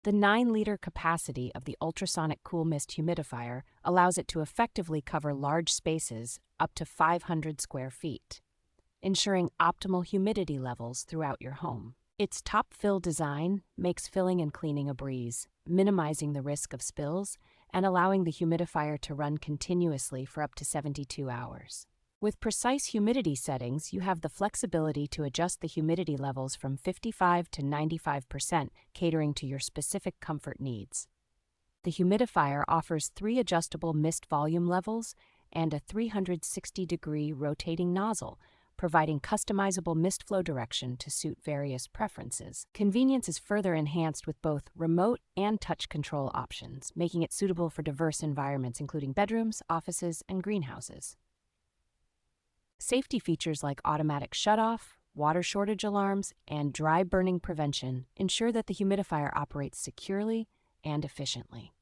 The 9-liter capacity of the Ultrasonic Cool Mist Humidifier allows it to effectively cover large spaces up to 500 square feet, ensuring optimal humidity levels throughout your home. Its top-fill design makes filling and cleaning a breeze, minimizing the risk of spills and allowing the humidifier to run continuously for up to 72 hours. With precise humidity settings, you have the flexibility to adjust the humidity levels from 55 to 95%, catering to your specific comfort needs. The humidifier offers 3 adjustable mist volume levels and a 360-degree rotating nozzle, providing customizable mist flow direction to suit various preferences. Convenience is further enhanced with both remote and touch control options, making it suitable for diverse environments including bedrooms, offices, and greenhouses. Safety features like automatic shutoff, water shortage alarms, and dry burning prevention ensure that the humidifier operates securely and efficiently.